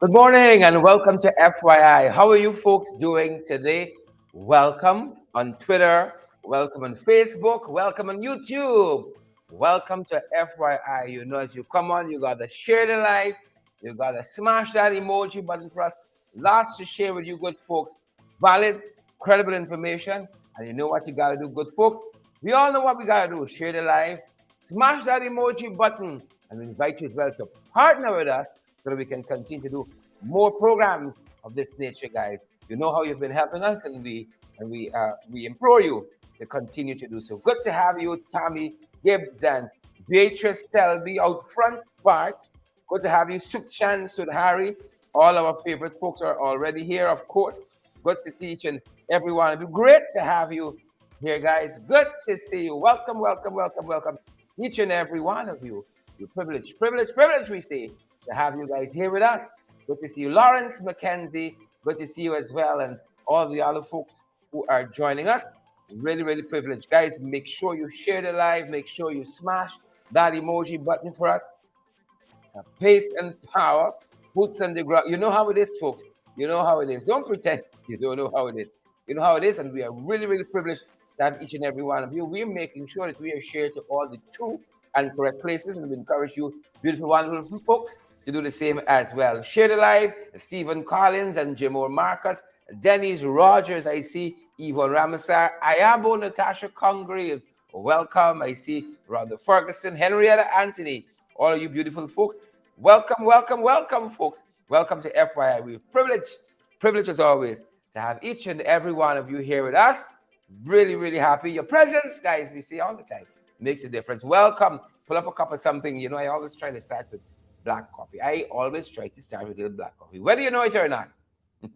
Good morning and welcome to FYI. How are you folks doing today? Welcome on Twitter, welcome on Facebook, welcome on YouTube. Welcome to FYI. You know, as you come on, you got to share the live, you got to smash that emoji button for us. Lots to share with you, good folks. Valid, credible information. And you know what you got to do, good folks? We all know what we got to do. Share the live, smash that emoji button, and we invite you as well to partner with us so that we can continue to do more programs of this nature, guys. You know how you've been helping us, and we implore you to continue to do so. Good to have you, Tommy Gibbs and Beatrice Selby out front part. Good to have you, Sukchan Sudhari. All our favorite folks are already here, of course. Good to see each and every one of you. Great to have you here, guys. Good to see you. Welcome, welcome, welcome, welcome. Each and every one of you. You're privileged, privileged, privileged, we say, to have you guys here with us. Good to see you, Lawrence McKenzie. Good to see you as well, and all the other folks who are joining us. Really, really privileged. Guys, make sure you share the live. Make sure you smash that emoji button for us. Pace and power, boots on the ground. You know how it is, folks. You know how it is. Don't pretend you don't know how it is. You know how it is, and we are really, really privileged to have each and every one of you. We're making sure that we are shared to all the true and correct places, and we encourage you, beautiful, wonderful folks, to do the same as well. Share the live. Stephen Collins and Jimor Marcus, Dennis Rogers, I see Yvonne Ramasar, Ayabo Natasha Congraves, welcome. I see Rhonda Ferguson, Henrietta Anthony, all of you beautiful folks. Welcome, welcome, welcome, folks. Welcome to FYI. We're privileged as always to have each and every one of you here with us. Really, really happy. Your presence, guys, we see all the time, makes a difference. Welcome. Pull up a cup of something. You know, I always try to start with black coffee. I always try to start with a little black coffee, whether you know it or not.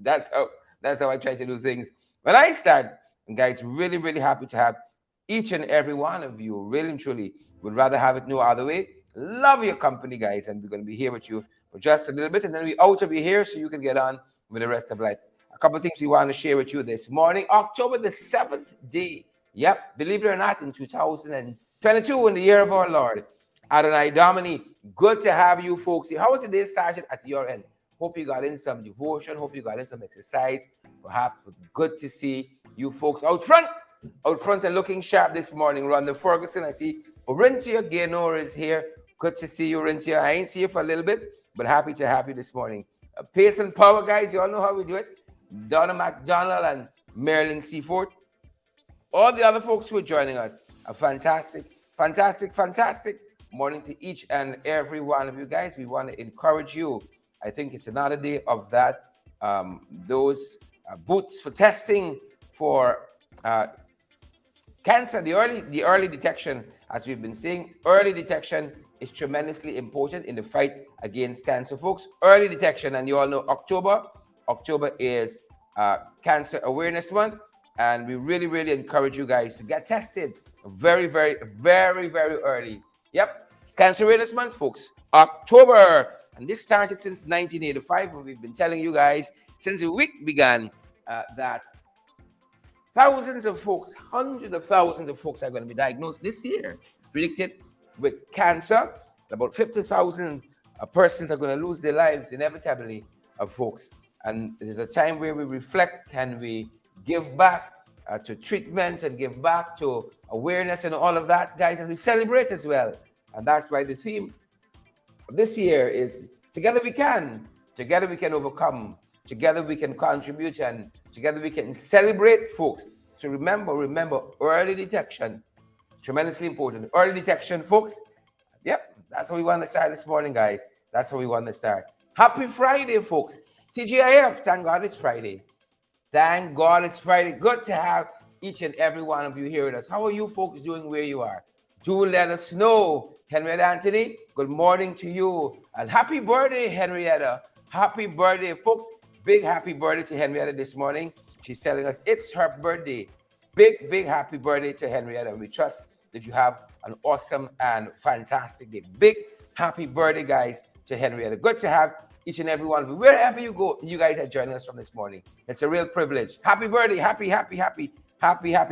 That's how I try to do things. When I start, and guys, really, really happy to have each and every one of you. Really and truly, would rather have it no other way. Love your company, guys, and we're going to be here with you for just a little bit, and then we out of here so you can get on with the rest of life. A couple of things we want to share with you this morning. October the 7th day. Yep, believe it or not, in 2022, in the year of our Lord. Adonai Domini, good to have you folks here. How was the day started at your end? Hope you got in some devotion. Hope you got in some exercise. Perhaps good to see you folks out front and looking sharp this morning. Rhonda Ferguson, I see Orintia Gaynor is here. Good to see you, Orintia. I ain't see you for a little bit, but happy to have you this morning. Pace and power, guys. You all know how we do it. Donna McDonald and Marilyn Seaford. All the other folks who are joining us. A fantastic morning to each and every one of you guys. We want to encourage you. I think it's another day of that. Those boots for testing for cancer, the early detection, as we've been saying, early detection is tremendously important in the fight against cancer, folks. Early detection, and you all know October is Cancer Awareness Month, and we really, really encourage you guys to get tested very, very, very, very early. Yep, it's Cancer Awareness Month, folks. October, and this started since 1985, and we've been telling you guys since the week began that thousands of folks, hundreds of thousands of folks are going to be diagnosed this year. It's predicted with cancer. About 50,000 persons are going to lose their lives inevitably, folks. And there's a time where we reflect, can we give back to treatment and give back to awareness and all of that, guys, and we celebrate as well. And that's why the theme of this year is Together We Can. Together we can overcome. Together we can contribute, and together we can celebrate, folks. So remember, early detection, tremendously important. Early detection, folks. Yep, that's how we want to start this morning, guys. That's how we want to start. Happy Friday, folks. TGIF, thank God it's Friday. Thank God it's Friday. Good to have each and every one of you here with us. How are you folks doing where you are? Do let us know. Henrietta Anthony, good morning to you. And happy birthday, Henrietta. Happy birthday, folks. Big happy birthday to Henrietta this morning. She's telling us it's her birthday. Big happy birthday to Henrietta. We trust that you have an awesome and fantastic day. Big happy birthday, guys, to Henrietta. Good to have each and every one of you. Wherever you go, you guys are joining us from this morning. It's a real privilege. Happy birthday. Happy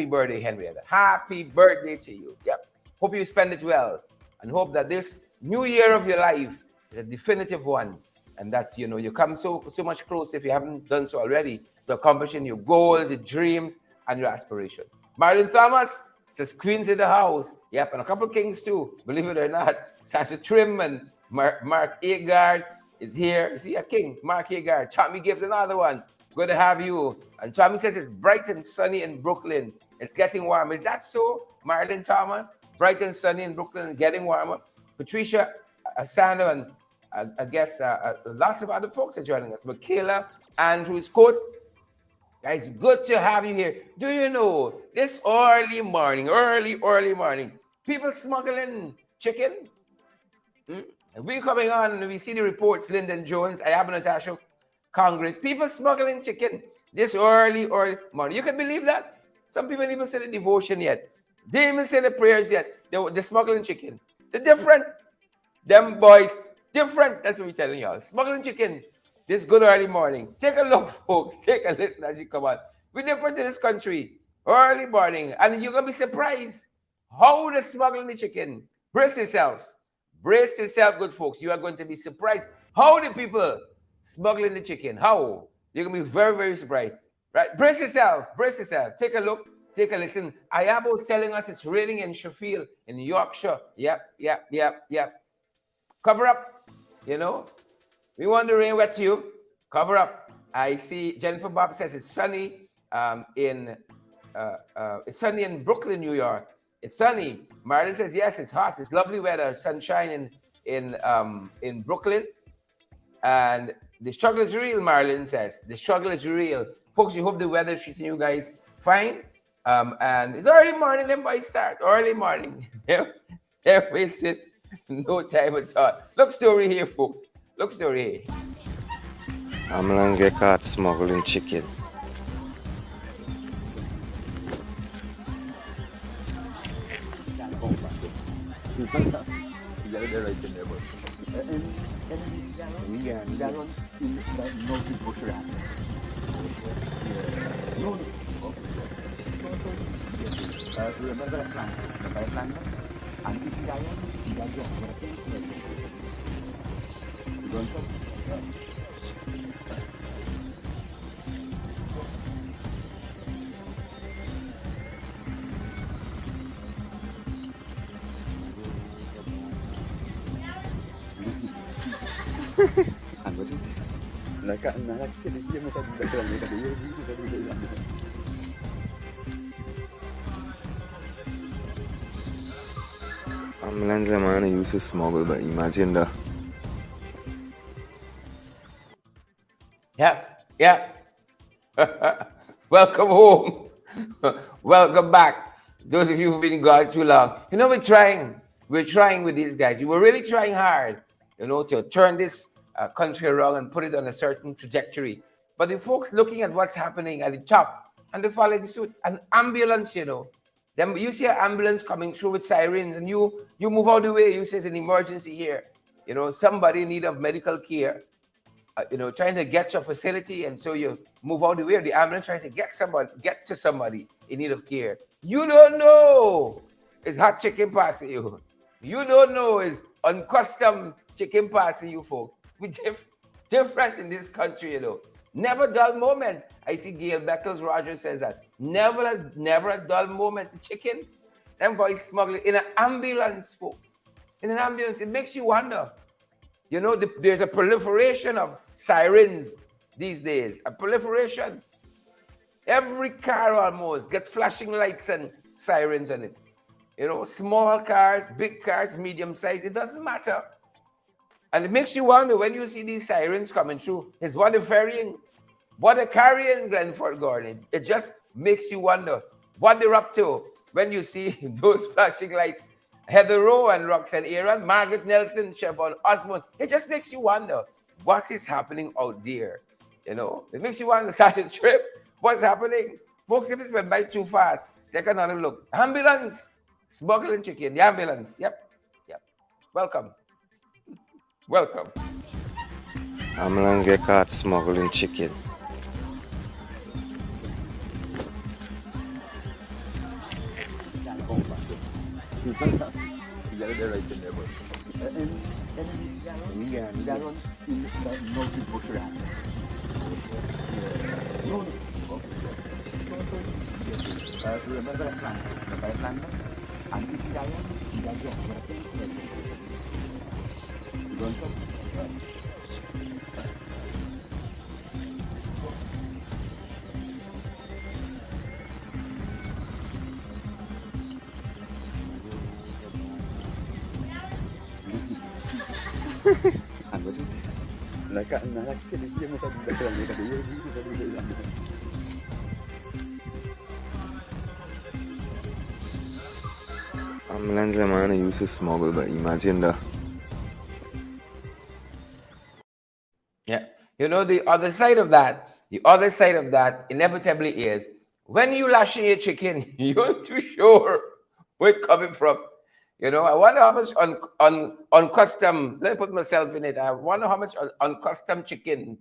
birthday, Henrietta. Happy birthday to you. Yep. Hope you spend it well, and hope that this new year of your life is a definitive one. and that you come so much closer if you haven't done so already to accomplishing your goals, your dreams, and your aspirations. Marlon Thomas says Queens in the house. Yep, and a couple of kings too, believe it or not. Sasha Trim and Mark Agard is here. You see a king, Mark Agard. Tommy gives another one. Good to have you. And Tommy says it's bright and sunny in Brooklyn. It's getting warm. Is that so, Marlon Thomas? Bright and sunny in Brooklyn and getting warmer. Patricia Asano and I guess lots of other folks are joining us. Michaela Andrews Coates. Guys, good to have you here. Do you know this early morning, people smuggling chicken? We coming on and we see the reports, Lyndon Jones, I have Natasha Congress, people smuggling chicken this early morning. You can believe that? Some people even say the devotion yet. They didn't even say the prayers yet. They're smuggling chicken. They're different. Them boys, different. That's what we're telling y'all. Smuggling chicken this good early morning. Take a look, folks. Take a listen as you come on. We're different in this country. Early morning. And you're going to be surprised how they're smuggling the chicken. Brace yourself. Brace yourself, good folks. You are going to be surprised how the people smuggling the chicken. How? You're going to be very, very surprised. Right? Brace yourself. Brace yourself. Take a look. Take a listen. Ayabo's telling us it's raining in Sheffield, in Yorkshire. Yep. Cover up. We want the rain wet you. Cover up. I see Jennifer Bob says it's sunny in Brooklyn, New York. It's sunny. Marlon says yes, it's hot. It's lovely weather, sunshine in Brooklyn. And the struggle is real, Marlon says. The struggle is real. Folks, we hope the weather is treating you guys fine. And it's early morning, then boys start. Early morning. Yeah, waste it. No time at all. Look story here, folks. Look story here. I'm gonna get caught smuggling chicken. Remember the plan? And if you don't Ambulance man used to smuggle, but imagine that. Yeah. Welcome home. Welcome back. Those of you who've been gone too long. We're trying with these guys. We were really trying hard, to turn this country around and put it on a certain trajectory. But the folks looking at what's happening at the top and the following suit, an ambulance, then you see an ambulance coming through with sirens and you move out of the way. You say it's an emergency here. Somebody in need of medical care, trying to get to a facility. And so you move out of the way. The ambulance trying to get to somebody in need of care. You don't know it's hot chicken passing you. You don't know it's unaccustomed chicken passing you, folks. We're different in this country, Never dull moment. I see Gail Beckles Rogers says that. Never a dull moment. The chicken, them boys smuggling in an ambulance, folks. In an ambulance, it makes you wonder. There's a proliferation of sirens these days. A proliferation. Every car almost get flashing lights and sirens on it. Small cars, big cars, medium size, it doesn't matter. And it makes you wonder when you see these sirens coming through, is what they're ferrying, what they're carrying, Glenford Gordon. It just makes you wonder what they're up to when you see those flashing lights. Heather Rowe and Roxanne Aaron, Margaret Nelson, Chevon Osmond. It just makes you wonder what is happening out there. It makes you wonder, start a trip. What's happening? Folks, if it went by too fast, take another look. Ambulance, smuggling chicken, the ambulance. Yep. Welcome. I'm gonna get caught smuggling chicken. Yeah, that one in the north bush land. No, no. Okay. Remember that plant? The plant? And if you don't Ambulance man used to smuggle, but imagine that. Yeah. You know, the other side of that inevitably is when you lashing your chicken, you're too sure where it's coming from. You know, I wonder how much on custom, let me put myself in it. I wonder how much on custom chicken,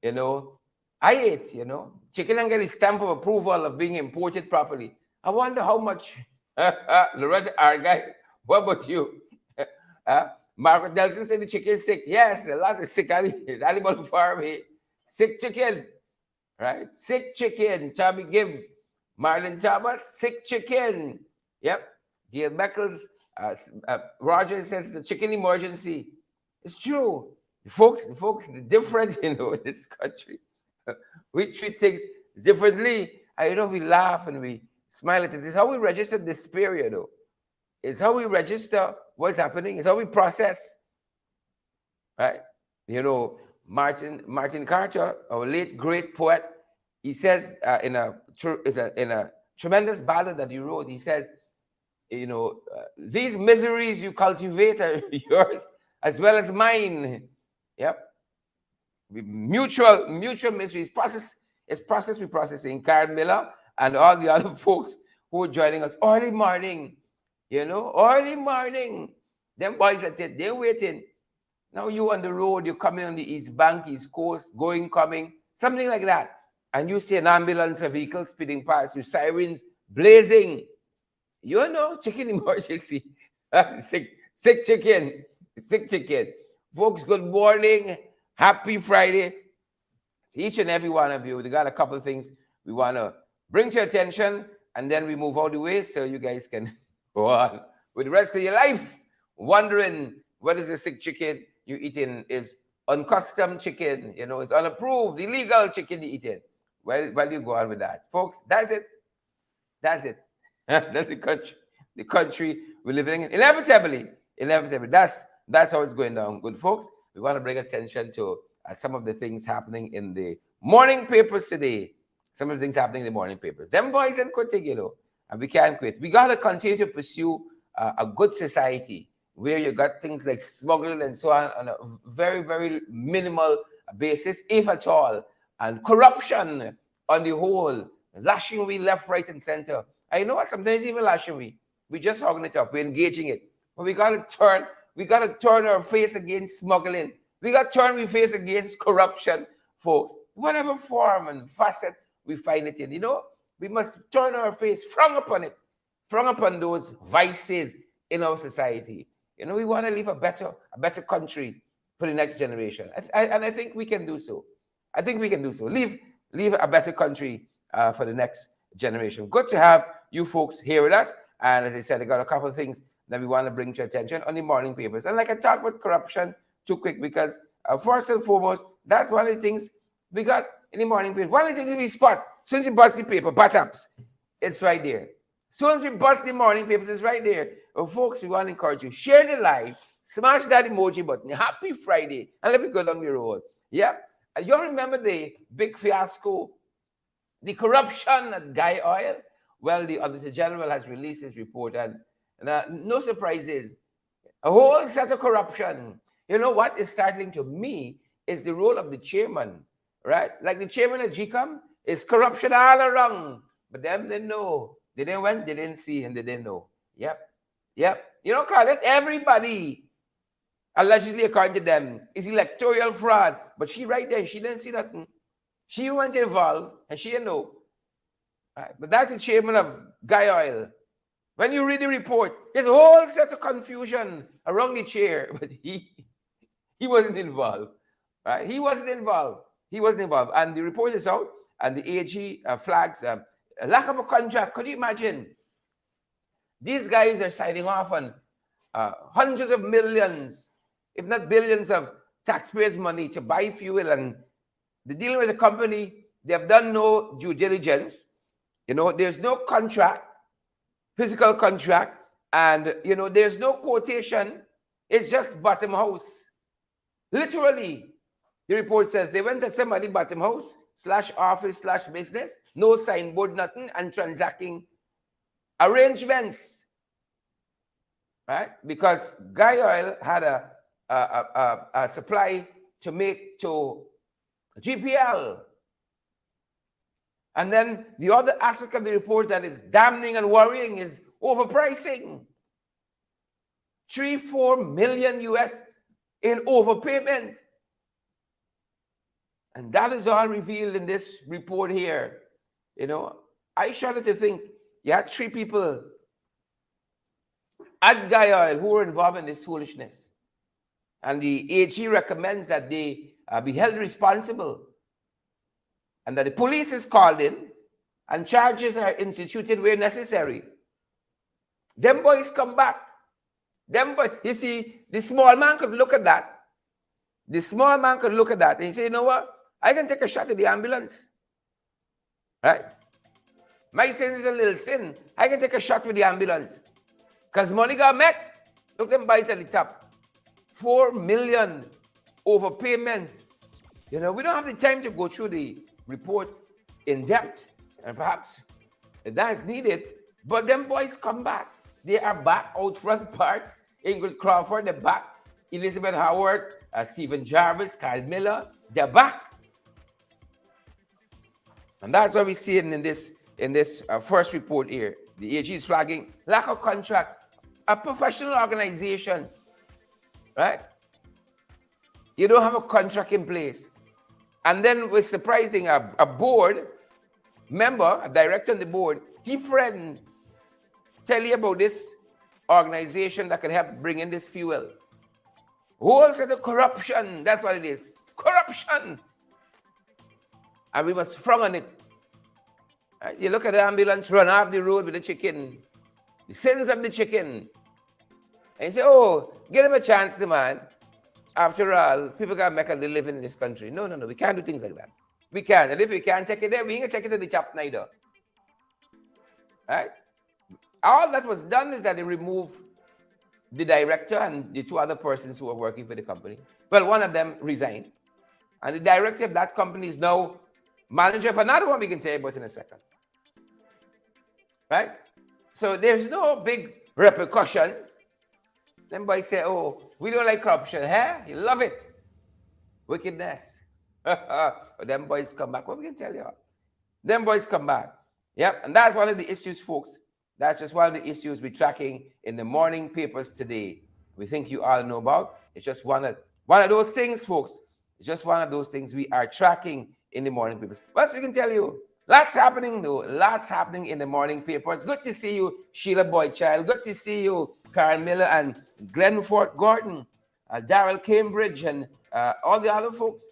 you know, I ate, you know. Chicken and get a stamp of approval of being imported properly. I wonder how much Loretta Argyle, what about you? Margaret Nelson said the chicken is sick. Yes, a lot of sick animal farm here. Sick chicken, right? Sick chicken. Chubby Gibbs. Marlon Thomas, sick chicken. Yep. Gail Beckles. Roger says the chicken emergency. It's true. Folks, the different, you know, in this country. We treat things differently. I know we laugh and we smile at it. It's how we register despair, you know. It's how we register what's happening. It's how we process, right? You know, Martin Carter, our late great poet, he says in a tremendous ballad that he wrote, he says, you know, these miseries you cultivate are yours as well as mine. Yep. Mutual miseries. Process we processing. Karen Miller and all the other folks who are joining us early morning. You know, early morning. Them boys at it, they're waiting. Now you on the road, you're coming on the East Bank, East Coast, going, coming, something like that. And you see an ambulance, a vehicle speeding past you, sirens blazing. You know, chicken emergency. Sick chicken. Sick chicken. Folks, good morning. Happy Friday to each and every one of you. We got a couple of things we want to bring to your attention, and then we move out the way so you guys can go on with the rest of your life, wondering what is the sick chicken you eating is uncustom chicken, you know, it's unapproved, illegal chicken you eating. Well, you go on with that. Folks, that's it. That's it. That's the country we're living in. Inevitably. That's how it's going down. Good folks, we want to bring attention to some of the things happening in the morning papers today. Some of the things happening in the morning papers. Them boys and quitting, you know, and we can't quit. We got to continue to pursue a good society where you got things like smuggling and so on a very, very minimal basis, if at all, and corruption on the whole, lashing we left, right, and center. I know what sometimes even lashing we just hogging it up, we're engaging it, but we gotta turn our face against smuggling. We got to turn our face against corruption, folks. Whatever form and facet we find it in, you know, we must turn our face, frown upon those vices in our society. You know, we want to leave a better country for the next generation. And I think we can do so. I think we can do so. Leave a better country for the next generation. Good to have you folks here with us. And as I said, I got a couple of things that we want to bring to your attention on the morning papers. And like I talked about corruption too quick, because first and foremost, that's one of the things we got in the morning papers. One of the things we spot, since we bust the paper, butt-ups, it's right there. Soon as we bust the morning papers, it's right there. Well, folks, we want to encourage you. Share the live. Smash that emoji button. Happy Friday. And let me go down the road. Yeah. And you remember the big fiasco, the corruption at Guy Oil? Well, the Auditor General has released his report, and no surprises. A whole set of corruption. You know what is startling to me is the role of the chairman, right? Like the chairman of GCOM is corruption all around. But them didn't know. They didn't went, they didn't see, and they didn't know. Yep. You know, call it everybody, allegedly according to them, is electoral fraud. But she right there, she didn't see nothing. She went involved, and she didn't know. Right? But that's the chairman of Guy Oil. When you read the report, there's a whole set of confusion around the chair, but he wasn't involved, right? He wasn't involved. He wasn't involved. And the report is out, and the AG flags a lack of a contract. Could you imagine? These guys are signing off on hundreds of millions, if not billions, of taxpayers' money to buy fuel, and they're dealing with a company. They have done no due diligence. There's no contract, physical contract, and there's no quotation. It's just bottom house. Literally, the report says they went at somebody bottom house / office / business, no signboard, nothing, and transacting arrangements, right? Because Guy Oil had a supply to make to GPL. And then the other aspect of the report that is damning and worrying is overpricing. 3-4 million US in overpayment. And that is all revealed in this report here. I shudder to think you had 3 people at Guy Oil who were involved in this foolishness. And the AG recommends that they be held responsible, and that the police is called in and charges are instituted where necessary. Them boys come back. You see, the small man could look at that. The small man could look at that and say, you know what? I can take a shot at the ambulance. Right? My sin is a little sin. I can take a shot with the ambulance. Because money got met. Look, them boys at the top. 4 million overpayment. We don't have the time to go through the report in depth, and perhaps that is needed. But them boys come back. They are back out front parts. Ingrid Crawford, they're back. Elizabeth Howard, Stephen Jarvis, Kyle Miller, they're back. And that's what we see in this first report here. The AG is flagging lack of contract. A professional organization, right? You don't have a contract in place. And then it's surprising, a board member, a director on the board, he friend tell you about this organization that can help bring in this fuel. Whole set of corruption, that's what it is. Corruption. And we must frown on it. Right? You look at the ambulance run off the road with the chicken, the sins of the chicken. And you say, oh, give him a chance, the man. After all, people got to make a living in this country. No. We can't do things like that. We can. And if we can't take it there, we ain't going to take it to the top neither. Right? All that was done is that they removed the director and the 2 other persons who were working for the company. Well, one of them resigned. And the director of that company is now manager of another one we can tell you about in a second. Right? So there's no big repercussions. Them boys say, oh, we don't like corruption. Huh? You love it. Wickedness. But them boys come back. What we can tell you? Them boys come back. Yep. And that's one of the issues, folks. That's just one of the issues we're tracking in the morning papers today. We think you all know about. It's just one of those things, folks. It's just one of those things we are tracking in the morning papers. But we can tell you, lots happening, though. Lots happening in the morning papers. Good to see you, Sheila Boychild. Good to see you, Carl Miller and Glenfort Gordon, Darrell Cambridge, and all the other folks.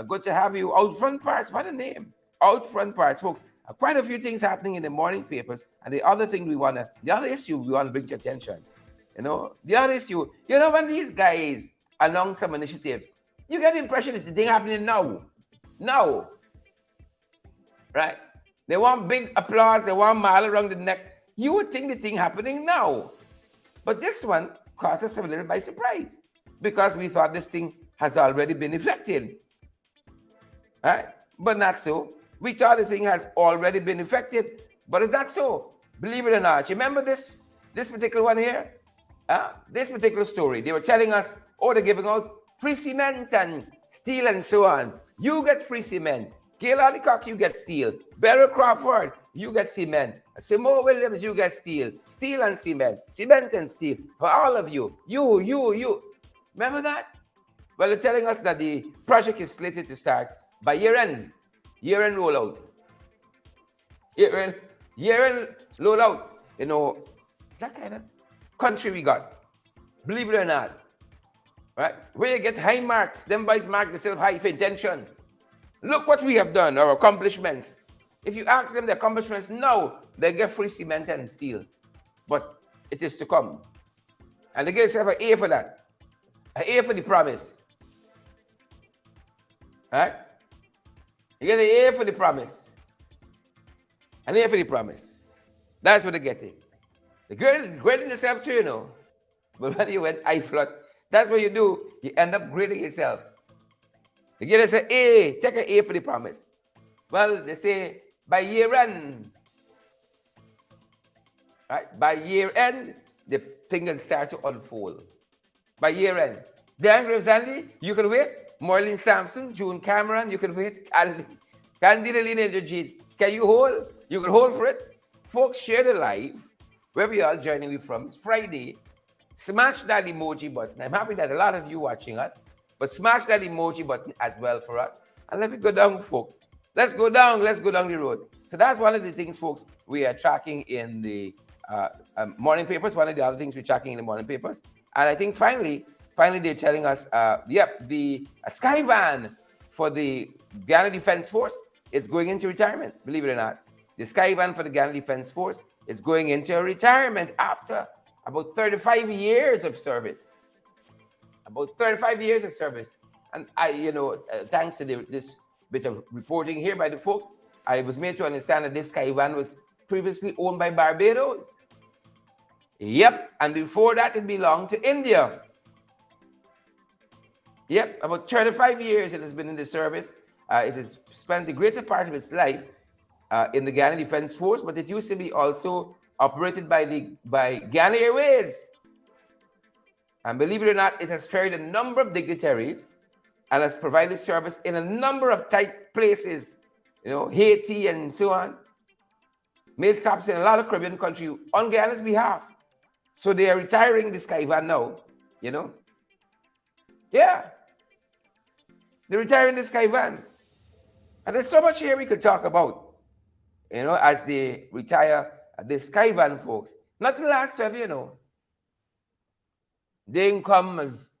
Good to have you. Out front parts, what a name. Out front parts, folks. Quite a few things happening in the morning papers. And the other issue we want to bring to your attention. The other issue, when these guys announce some initiatives, you get the impression that the thing happening now. Now. Right? They want big applause. They want mile around the neck. You would think the thing happening now. But this one caught us a little by surprise because we thought this thing has already been effected. Right? But not so. We thought the thing has already been effected, but it's not so. Believe it or not. You remember this particular one here? This particular story. They were telling us, oh, they're giving out free cement and steel and so on. You get free cement. Gail Allicock, you get steel. Beryl Crawford, you get cement. Simone Williams, you get steel. Steel and cement. Cement and steel. For all of you. You. Remember that? Well, they're telling us that the project is slated to start by year-end. Year-end rollout. Year-end rollout. It's that kind of country we got. Believe it or not. Right? Where you get high marks, them boys mark themselves high for intention. Look what we have done, our accomplishments. If you ask them the accomplishments now, they get free cement and steel. But it is to come. And they get yourself an A for that. An A for the promise. Right? You get an A for the promise. An A for the promise. That's what they're getting. The grading yourself too, you know. But when you went I flat, that's what you do. You end up grading yourself. You get us an A, take an A for the promise. Well, they say by year end, right? By year end, the thing can start to unfold. By year end. Dan Gravesandi, you can wait. Marlene Sampson, June Cameron, you can wait. Candy Lena Jajit, can you hold? You can hold for it. Folks, share the live. Where we are joining me from. It's Friday. Smash that emoji button. I'm happy that a lot of you watching us. But smash that emoji button as well for us. And let me go down, folks. Let's go down the road. So that's one of the things, folks, we are tracking in the morning papers. One of the other things we're tracking in the morning papers. And I think finally they're telling us, the Sky Van for the Ghana Defense Force, it's going into retirement, believe it or not. The Sky Van for the Ghana Defense Force is going into retirement after about 35 years of service. About 35 years of service. And thanks to this bit of reporting here by the folk, I was made to understand that this Sky Van was previously owned by Barbados. Yep, and before that it belonged to India. Yep, about 35 years it has been in the service. It has spent the greater part of its life in the Ghana Defense Force, but it used to be also operated by Ghana Airways. And believe it or not, it has ferried a number of dignitaries and has provided service in a number of tight places, Haiti and so on. Made stops in a lot of Caribbean countries on Ghana's behalf. So they are retiring the Sky Van now, Yeah. They're retiring the Sky Van. And there's so much here we could talk about, as they retire the Sky Van folks. Not the last of, They didn't come as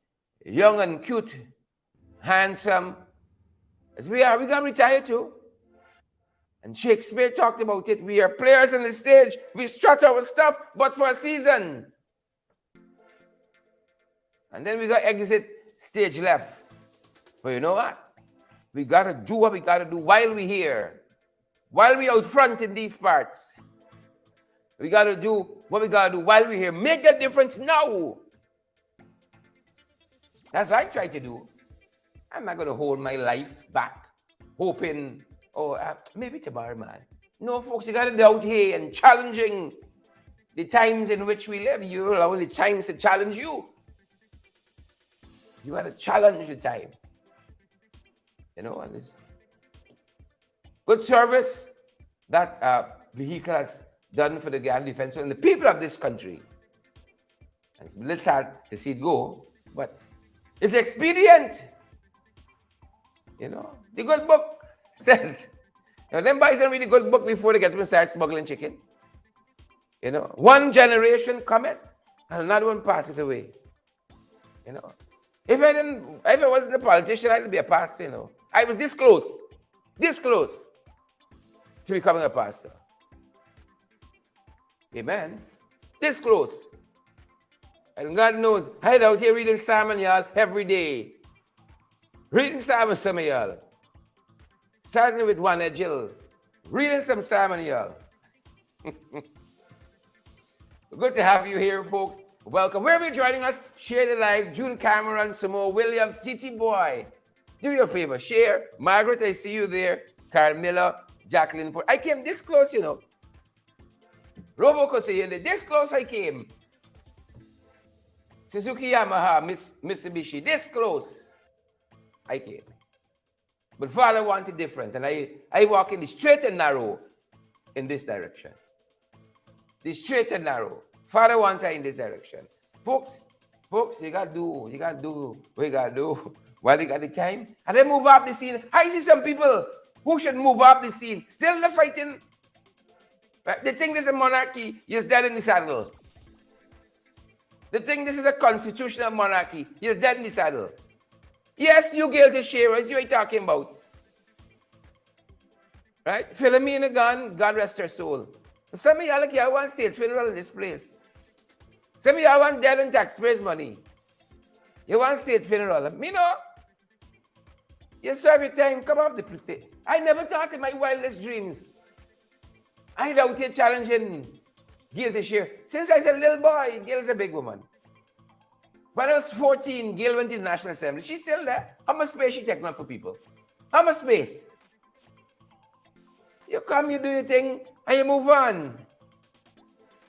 young and cute, handsome as we are. We're going to retire too. And Shakespeare talked about it. We are players on the stage. We strut our stuff, but for a season. And then we got exit stage left. But you know what? We got to do what we got to do while we're here. While we're out front in these parts. We got to do what we got to do while we're here. Make a difference now. That's what I try to do. I'm not going to hold my life back, hoping, maybe tomorrow, man. No, folks, you got to be out here and challenging the times in which we live. You allow the times to challenge you. You got to challenge the time. And it's good service that vehicle has done for the Ghana Defense and the people of this country. And it's a little sad to see it go, but it's expedient. The good book says, them boys don't read the good book before they get to start smuggling chicken. One generation cometh and another one passeth away. If I wasn't a politician, I'd be a pastor, I was this close to becoming a pastor. Amen. This close. And God knows, I'd out here reading Psalm, y'all, every day. Reading Psalm, some of y'all. Starting with one Jill. Reading some Psalm, y'all. Good to have you here, folks. Welcome. Wherever you're joining us, share the live. June Cameron, Samoa Williams, GT Boy. Do your favor, share. Margaret, I see you there. Carmilla, Jacqueline Ford. I came this close, Robocote, this close I came. Suzuki Yamaha, Mitsubishi, this close I came. But Father wanted different, and I walk in the straight and narrow in this direction. The straight and narrow. Father wanted in this direction. Folks, you gotta do what you gotta do while you got the time. And then move up the scene. I see some people who should move up the scene. Still the fighting. Right? They think there's a monarchy, you're dead in the saddle. They think this is a constitutional monarchy. He's dead in the saddle. Yes, you guilty sharers, you ain't talking about. Right? Philomena gone, God rest her soul. But some of y'all like, I want state funeral in this place. Some of y'all want dead and taxpayers' money. You want state funeral. Me know. You serve your time, come up the place. I never thought in my wildest dreams I'd out here challenging Gail to share. Since I was a little boy, Gail's a big woman. When I was 14, Gail went to the National Assembly. She's still there. How much space she taking up for people? How much space? You come, you do your thing, and you move on.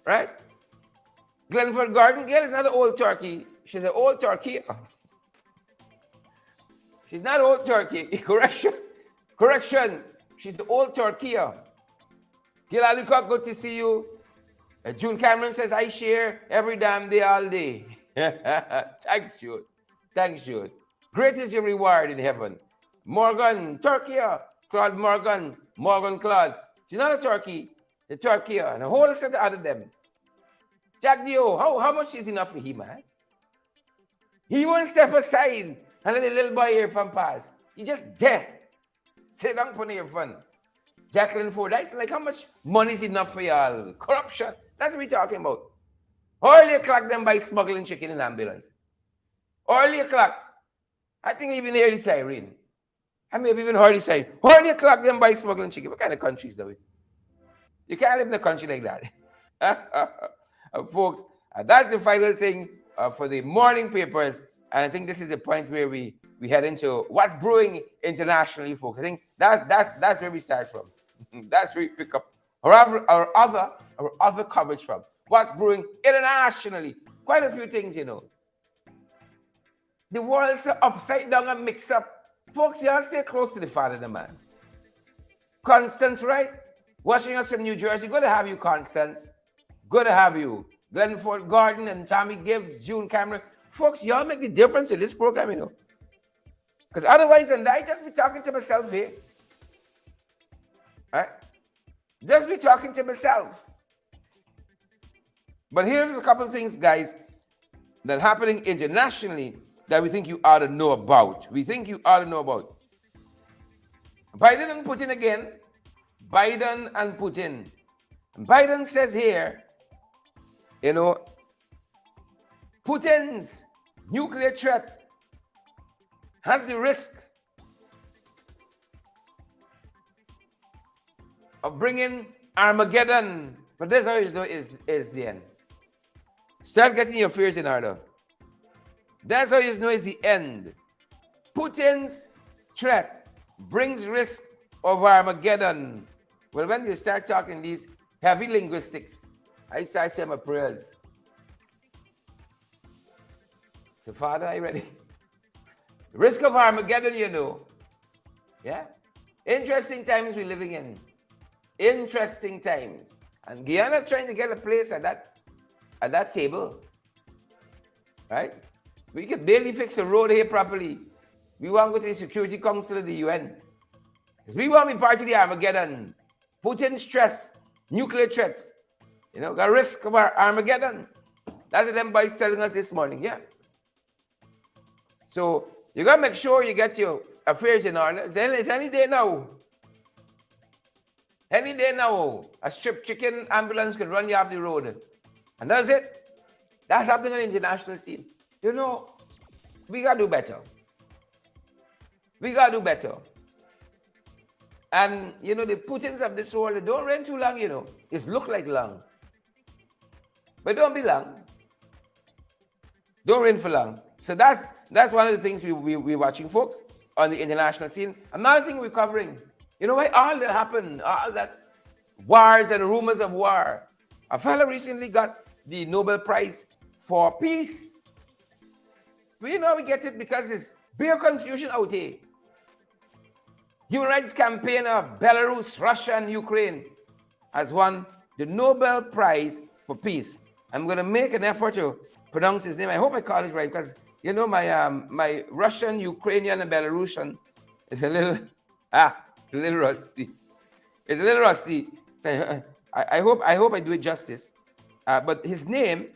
Right? Glenford Garden, Gail is not an old turkey. She's an old turkey. She's not old turkey. Correction. Correction. She's the old turkey. Gail Alcock, good to see you. June Cameron says, I share every damn day, all day. Thanks, Jude. Thanks, Jude. Great is your reward in heaven. Morgan, turkey. Claude Morgan. Morgan Claude. She's not a turkey. The turkey. And a whole set out of them. Jack Dio, how much is enough for him, man? He won't step aside and let the little boy here from pass. He just there. Sit down for your fun. Jacqueline Ford, that's like how much money is enough for y'all? Corruption. That's what we're talking about. Early o'clock them by smuggling chicken in ambulance. Early o'clock. I think even hear the siren. I may have even heard the siren. Early o'clock them by smuggling chicken. What kind of country is that? You can't live in a country like that. Folks, that's the final thing for the morning papers. And I think this is the point where we head into what's brewing internationally, folks. I think that's where we start from. That's where we pick up our other coverage from. What's brewing internationally? Quite a few things, you know. The world's upside down and mixed up. Folks, y'all stay close to the father, the man. Constance, right? Watching us from New Jersey. Good to have you, Constance. Good to have you. Glenford Garden and Tommy Gibbs, June Cameron. Folks, y'all make the difference in this program, you know. Because otherwise, and I just be talking to myself here. All right? Just be talking to myself. But here's a couple of things, guys, that are happening internationally that we think you ought to know about. We think you ought to know about. Biden and Putin again. Biden and Putin. Biden says here, you know, Putin's nuclear threat has the risk of bringing Armageddon. But this how you know is the end. Start getting your fears in order. That's how you know is the end. Putin's threat brings risk of Armageddon. Well, when you start talking these heavy linguistics, I start saying my prayers. So, Father, are you ready? The risk of Armageddon, you know. Yeah? Interesting times we're living in. Interesting times. And Guyana trying to get a place at that table. Right? We can barely fix a road here properly. We want to go to the Security Council of the UN. Because we want to be part of the Armageddon. Putin's stress, nuclear threats. You know, the risk of our Armageddon. That's what them boys telling us this morning, yeah. So you gotta make sure you get your affairs in order. It's any day now. Any day now, a strip chicken ambulance can run you off the road. And that's it. That's happening on the international scene. You know, we gotta do better. We gotta do better. And you know, the Putins of this world, they don't reign too long, you know. It look like long. But don't be long. Don't reign for long. So that's one of the things we're watching, folks, on the international scene. Another thing we're covering, you know why all that happened, all that wars and rumors of war. A fellow recently got the Nobel Prize for Peace. We know we get it because there's big confusion out here. Human rights campaigner Belarus, Russia, and Ukraine has won the Nobel Prize for Peace. I'm going to make an effort to pronounce his name. I hope I call it right because, you know, my Russian, Ukrainian, and Belarusian is a little rusty. It's a little rusty. So I hope I do it justice. But his name,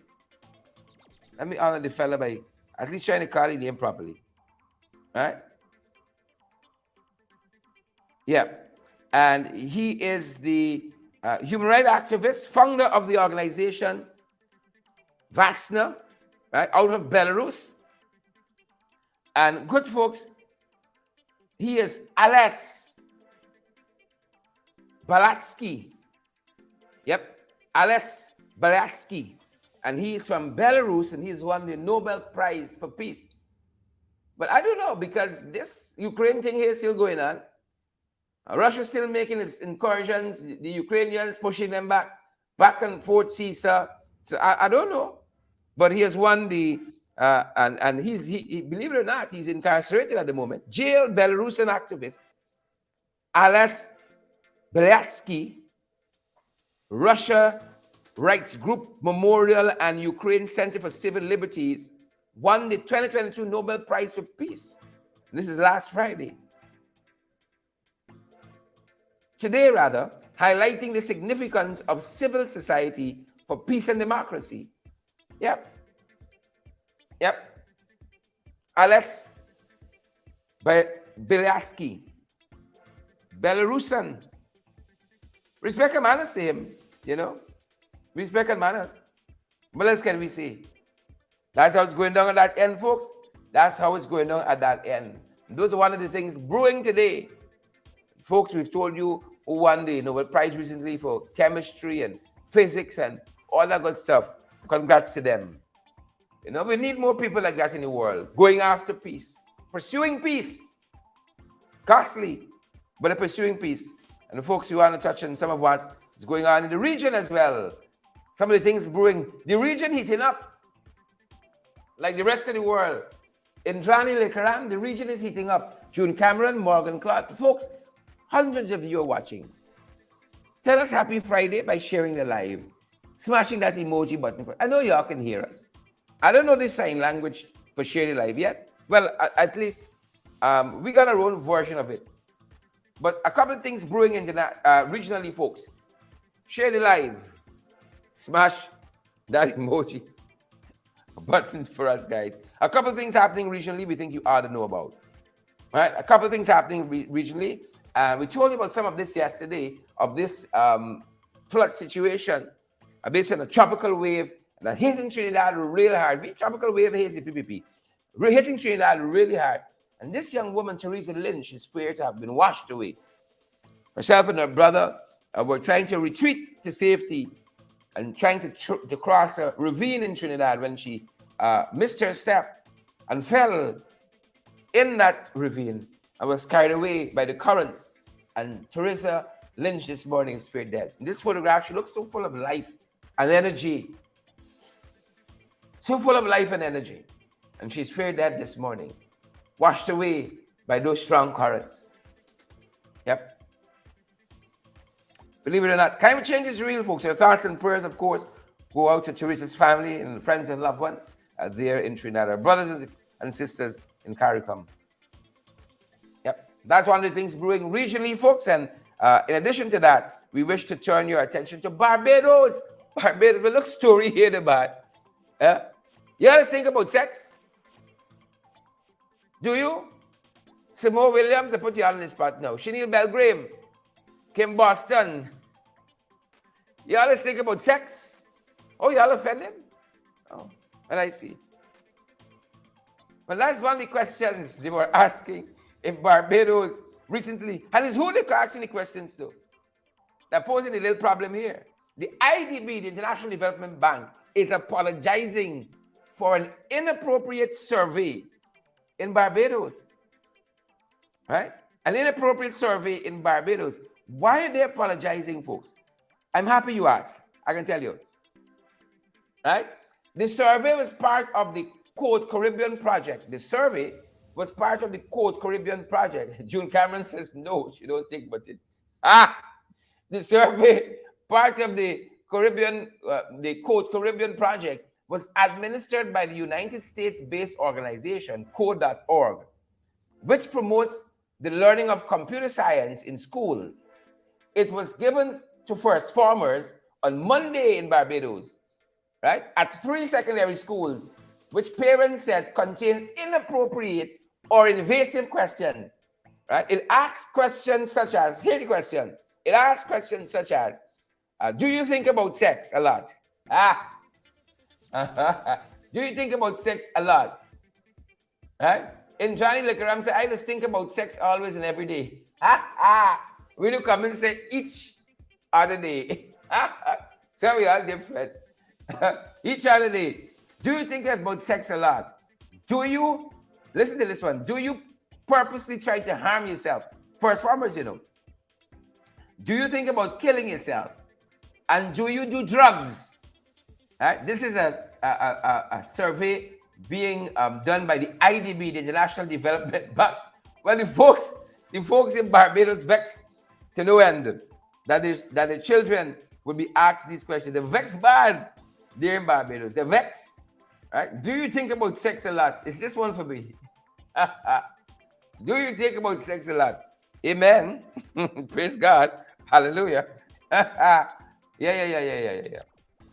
Let me honor the fella by at least trying to call his name properly. Right? Yeah. And he is the human rights activist, founder of the organization Vasna, right, out of Belarus. And good folks, he is Ales Balatsky. Yep, Ales Balatsky. And he is from Belarus, and he's won the Nobel Prize for Peace. But I don't know, because this Ukraine thing here is still going on. Russia's still making its incursions, the Ukrainians pushing them back and forth, Caesar. So I don't know. But he has won the, and he, believe it or not, he's incarcerated at the moment. Jailed Belarusian activist Ales Belyatsky, Russia Rights Group Memorial and Ukraine Center for Civil Liberties won the 2022 Nobel Prize for Peace. This is last Friday. Today, rather, highlighting the significance of civil society for peace and democracy. Yep. Ales Belyatsky, Belarusian. Respect and manners to him, you know. Respect and manners. What else can we say? That's how it's going down at that end, folks. That's how it's going down at that end. Those are one of the things brewing today. Folks, we've told you who won the Nobel Prize recently for chemistry and physics and all that good stuff. Congrats to them. You know, we need more people like that in the world, going after peace, pursuing peace. Costly, but they're pursuing peace. And folks, we want to touch on some of what is going on in the region as well. Some of the things brewing, the region heating up, like the rest of the world. In Drani Le Karam, the region is heating up. June Cameron, Morgan Clark. Folks, hundreds of you are watching. Tell us happy Friday by sharing the live, smashing that emoji button. I know y'all can hear us. I don't know the sign language for sharing live yet. Well, at least we got our own version of it. But a couple of things brewing regionally, folks. Share the live. Smash that emoji button for us, guys. A couple of things happening regionally we think you ought to know about. All right? A couple of things happening regionally. We told you about some of this yesterday, of this flood situation based on a tropical wave that hitting Trinidad real hard. The tropical wave hits the PPP. Hitting Trinidad really hard. And this young woman, Teresa Lynch, is feared to have been washed away. Herself and her brother were trying to retreat to safety and trying to cross a ravine in Trinidad when she missed her step and fell in that ravine and was carried away by the currents. And Teresa Lynch this morning is feared dead. In this photograph, she looks so full of life and energy. So full of life and energy. And she's feared dead this morning, washed away by those strong currents. Yep. Believe it or not, climate change is real, folks. Your thoughts and prayers, of course, go out to Teresa's family and friends and loved ones there in Trinidad. Our brothers and sisters in CARICOM. Yep. That's one of the things brewing regionally, folks. And in addition to that, we wish to turn your attention to Barbados. Barbados, well, look, story here about. You guys think about sex? Do you? Simone Williams, I put you on the spot now. Chanel Belgrave, Kim Boston. You always think about sex? Oh, y'all offended? Oh, well, I see. Well, that's one of the questions they were asking if Barbados recently, and it's who they're asking the questions to. They're posing a little problem here. The IDB, the International Development Bank, is apologizing for an inappropriate survey in Barbados. Right? An inappropriate survey in Barbados. Why are they apologizing, folks? I'm happy you asked. I can tell you. Right? The survey was part of the Code Caribbean project. The survey was part of the Code Caribbean project. June Cameron says no, she don't think but it. The survey, part of the Caribbean, the Code Caribbean project, was administered by the United States-based organization, Code.org, which promotes the learning of computer science in schools. It was given to first formers on Monday in Barbados, right? At 3 secondary schools which parents said contain inappropriate or invasive questions, right? It asks questions such as, here the questions. It asks questions such as, do you think about sex a lot? Ah, do you think about sex a lot? Right? In Johnny Liquoram say, I just think about sex always and every day. We do come and say each other day. So we are different. Each other day. Do you think about sex a lot? Do you, listen to this one, do you purposely try to harm yourself? First farmers, you know. Do you think about killing yourself? And do you do drugs? Right? This is a survey being done by the IDB, the International Development Bank. Well, the folks in Barbados vexed to no end that the children will be asked these questions. They're vexed bad there in Barbados. They're vexed. Right? Do you think about sex a lot? Is this one for me? Do you think about sex a lot? Amen. Praise God. Hallelujah. Yeah.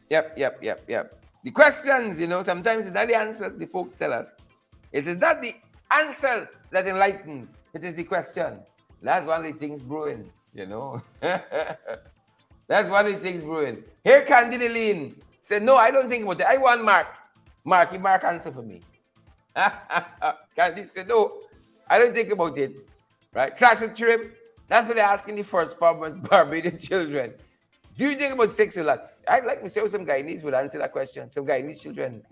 Yep. The questions, you know, sometimes it's not the answers the folks tell us. It is not the answer that enlightens. It is the question. That's one of the things brewing, you know. That's one of the things brewing. Here, Candida Lean said, no, I don't think about it. I want Mark. Mark answer for me. Candida said, no, I don't think about it. Right? Sasha Trip, that's what they're asking the first farmers, Barbadian children. Do you think about sex a lot? I'd like to show some Guyanese would answer that question. Some Guyanese children,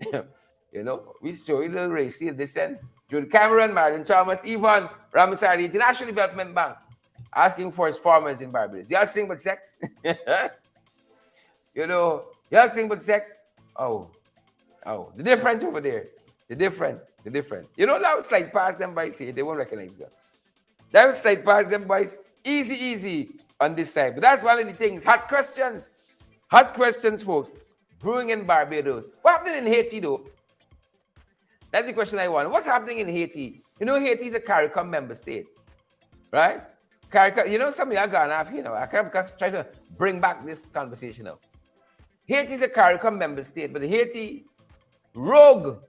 you know, we show you a little racial descent. Jude Cameron, Marion Thomas, Yvonne Ramasari, International Development Bank, asking for his farmers in Barbados. Y'all sing about sex? You know, y'all sing about sex? Oh, the different over there. The different. You know, that would slide past them by, see, they won't recognize them. That would slide past them by, easy on this side. But that's one of the things. Hot questions, folks. Brewing in Barbados. What happened in Haiti, though? That's the question I want. What's happening in Haiti? You know, Haiti is a CARICOM member state, right? CARICOM, you know, some of you are gone off, you know. I can't try to bring back this conversation up. Haiti is a CARICOM member state, but Haiti, rogue.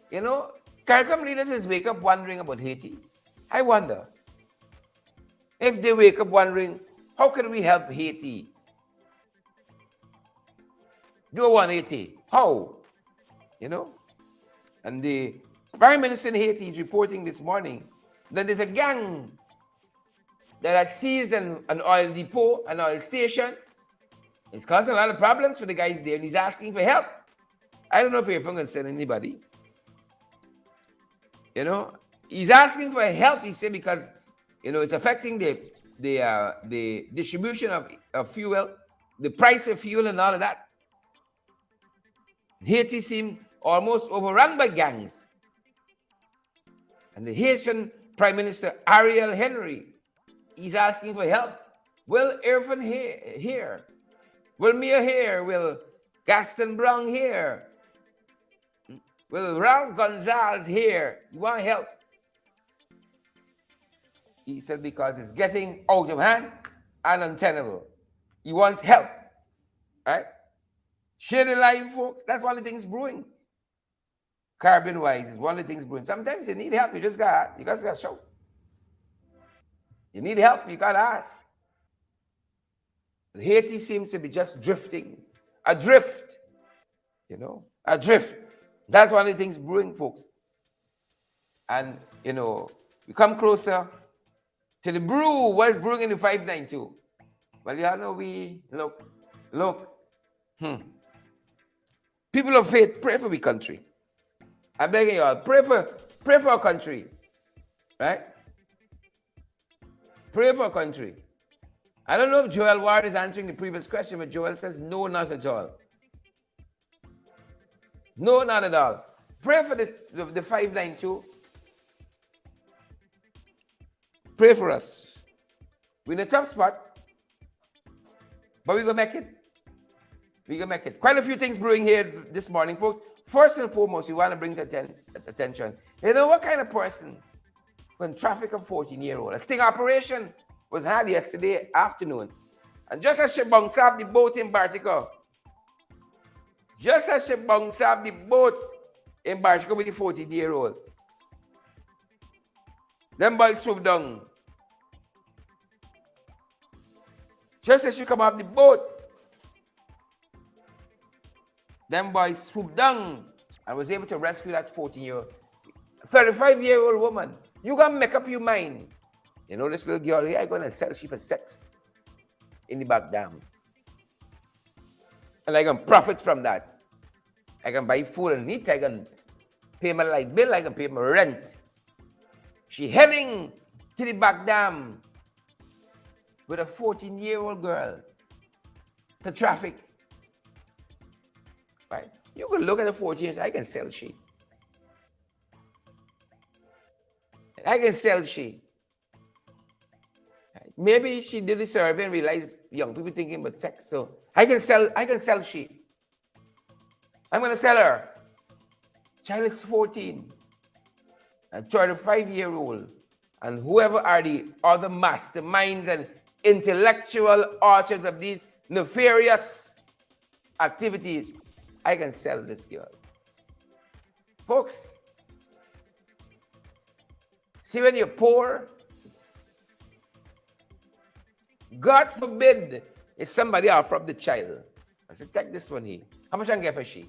You know, CARICOM leaders just wake up wondering about Haiti. I wonder if they wake up wondering, how can we help Haiti? Do 180. How? You know? And the Prime Minister in Haiti is reporting this morning that there's a gang that has seized an oil depot, an oil station. It's causing a lot of problems for the guys there, and he's asking for help. I don't know if you're going to send anybody. You know? He's asking for help, he said, because, you know, it's affecting the distribution of fuel, the price of fuel and all of that. Haiti seems almost overrun by gangs. And the Haitian Prime Minister, Ariel Henry, he's asking for help. Will Irvin here? Will Mia here? Will Gaston Brown here? Will Ralph Gonzalez here? You want help? He said because it's getting out of hand and untenable. He wants help. Right? Share the life, folks. That's one of the things brewing. Carbon-wise is one of the things brewing. Sometimes you need help. You just got to show. You need help. You got to ask. Haiti seems to be just drifting. Adrift. You know, adrift. That's one of the things brewing, folks. And, you know, we come closer to the brew. What's brewing in the 592? Well, you know, we look. People of faith, pray for our country. I'm begging you all, pray for our country. Right? Pray for our country. I don't know if Joel Ward is answering the previous question, but Joel says no, not at all. No, not at all. Pray for the 592. Pray for us. We're in a tough spot, but we're going to make it. We're going to make it. Quite a few things brewing here this morning, folks. First and foremost, we want to bring to attention. You know what kind of person when traffic a 14-year-old? A sting operation was had yesterday afternoon. And just as she bounced off the boat in Bartico, just as she bounced off the boat in bar, she come with the 14-year-old. Them boys swoop down. Just as she come off the boat, them boys swoop down and was able to rescue that 14-year-old. 35-year-old woman. You gotta make up your mind. You know this little girl here, I'm gonna sell she for sex in the back dam. And I can profit from that. I can buy food and eat, I can pay my light bill, I can pay my rent. She heading to the back dam with a 14-year-old girl to traffic. Right? You can look at the 14 years, I can sell she. I can sell she. Right? Maybe she did the survey and realized young people thinking about sex, so I can sell she. I'm gonna sell her. Child is 14. A 35-year-old, and whoever are the other masterminds and intellectual authors of these nefarious activities, I can sell this girl. Folks, see, when you're poor, God forbid if somebody offer up the child. I said, take this one here. How much I can get for she?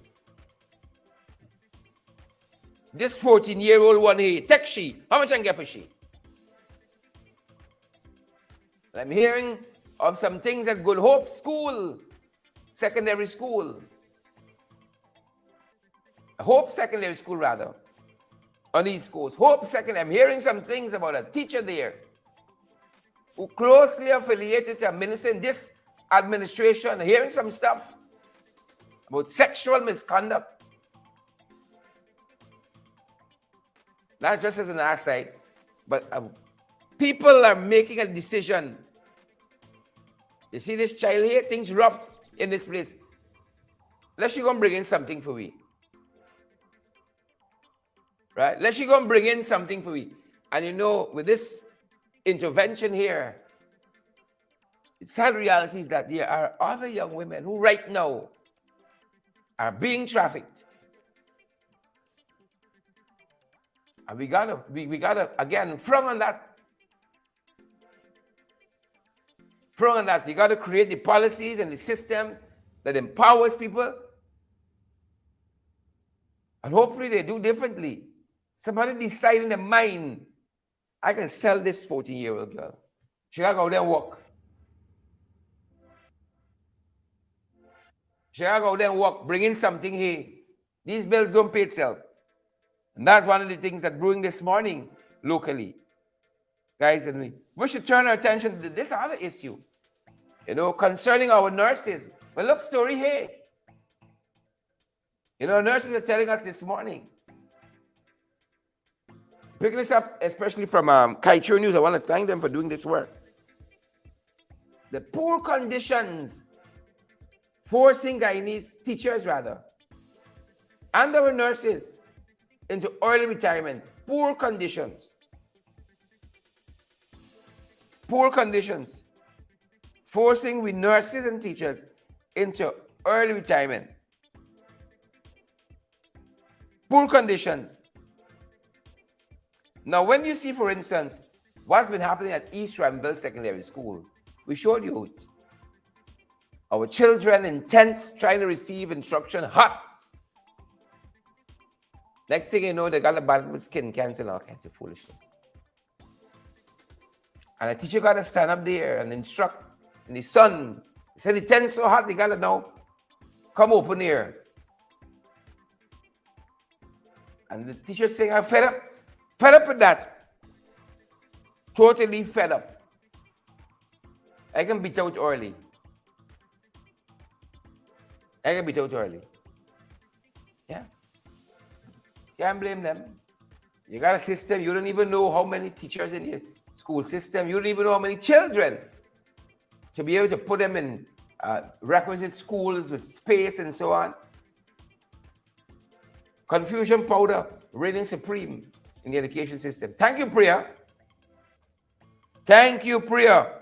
This 14-year-old one here, take she. How much I can get for she? I'm hearing of some things at Good Hope School, secondary school. Hope Secondary School, rather, on the East Coast. Hope Secondary. I'm hearing some things about a teacher there who closely affiliated to a minister in this administration, hearing some stuff about sexual misconduct. Not just as an aside, but people are making a decision. You see this child here, things rough in this place. Let's you go and bring in something for we. Right? Let's you go and bring in something for we. And you know, with this intervention here, the sad reality is that there are other young women who right now are being trafficked. And we gotta again front on that. Front on that. You gotta create the policies and the systems that empowers people. And hopefully they do differently. Somebody decide in their mind, I can sell this 14-year-old girl. She gotta go there and work. She gotta go there and work, bring in something here. These bills don't pay itself. And that's one of the things that brewing this morning locally. Guys, and we should turn our attention to this other issue, you know, concerning our nurses. Well, look, story here. You know, nurses are telling us this morning. Pick this up, especially from Kaichur News. I want to thank them for doing this work. The poor conditions forcing Guyanese teachers, rather, and our nurses into early retirement. Poor conditions. Poor conditions. Forcing we nurses and teachers into early retirement. Poor conditions. Now, when you see, for instance, what's been happening at East Ramville Secondary School, we showed you our children in tents trying to receive instruction hot. Next thing you know, they got a battle with skin cancer and all kinds of foolishness. And a teacher got to stand up there and instruct in the sun. He said the tent's so hot, they got to now come open here. And the teacher saying, I'm fed up with that. Totally fed up. I can beat out early. Yeah. Can't blame them. You got a system, you don't even know how many teachers in your school system, you don't even know how many children to be able to put them in requisite schools with space and so on. Confusion powder reigning supreme in the education system. Thank you, Priya. Thank you, Priya.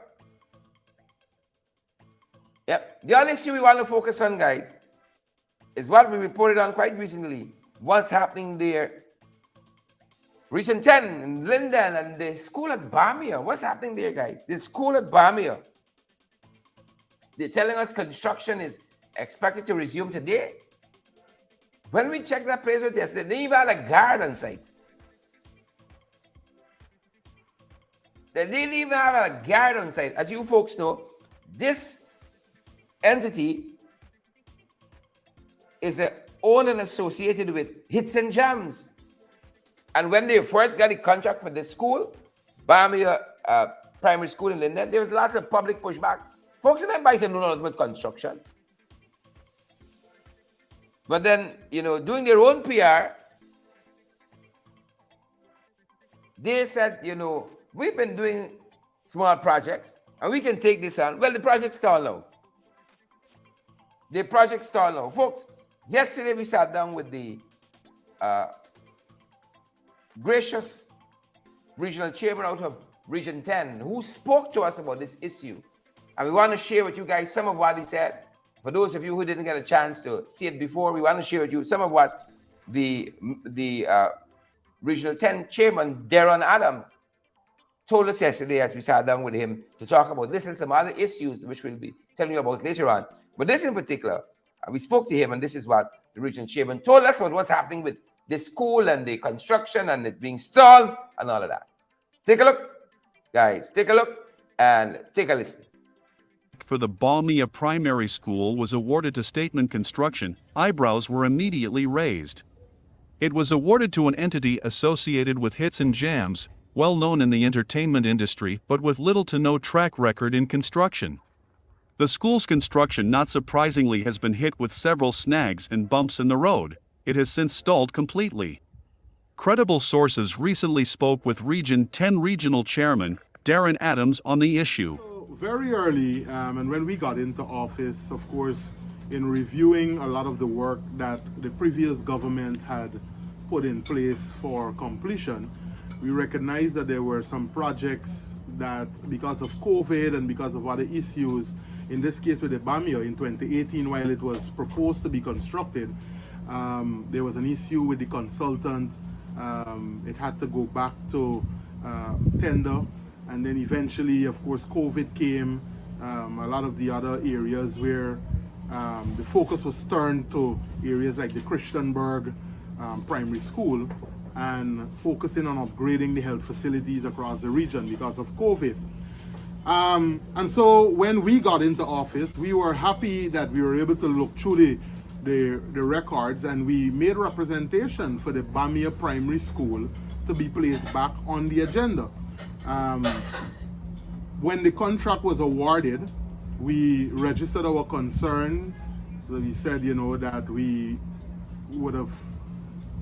Yep. The other issue we want to focus on, guys, is what we reported on quite recently. What's happening there? Region 10 in Linden and the school at Bamia. What's happening there, guys? The school at Bamia. They're telling us construction is expected to resume today. When we checked that place out yesterday, they even had a guard on site. They didn't even have a guard on site. As you folks know, this entity is owned and associated with Hits and Jams. And when they first got the contract for the school, Bamia Primary School in Linden, there was lots of public pushback. Folks in that bison know nothing about construction. But then, doing their own PR, they said, we've been doing small projects and we can take this on. Well, the project stalled now. The project stalled now. Folks, yesterday we sat down with the gracious regional chairman out of Region 10 who spoke to us about this issue. And we want to share with you guys some of what he said. For those of you who didn't get a chance to see it before, we want to share with you some of what the Regional 10 chairman, Darren Adams, told us yesterday as we sat down with him to talk about this and some other issues, which we'll be telling you about later on. But this in particular, we spoke to him, and this is what the regional chairman told us about what's happening with the school and the construction and it being stalled and all of that. Take a look, guys. Take a look and take a listen. For the Bamia Primary School was awarded to Statement Construction, eyebrows were immediately raised. It was awarded to an entity associated with Hits and Jams, well known in the entertainment industry but with little to no track record in construction. The school's construction, not surprisingly, has been hit with several snags and bumps in the road. It has since stalled completely. Credible sources recently spoke with Region 10 Regional Chairman Darren Adams on the issue. Very early, and when we got into office, of course, in reviewing a lot of the work that the previous government had put in place for completion, we recognized that there were some projects that, because of COVID and because of other issues, in this case with the Bamia in 2018, while it was proposed to be constructed, there was an issue with the consultant. It had to go back to tender. And then eventually, of course, COVID came, a lot of the other areas where the focus was turned to areas like the Christianberg Primary School and focusing on upgrading the health facilities across the region because of COVID. And so when we got into office, we were happy that we were able to look through the records, and we made representation for the Bamia Primary School to be placed back on the agenda. When the contract was awarded, we registered our concern. So we said, that we would have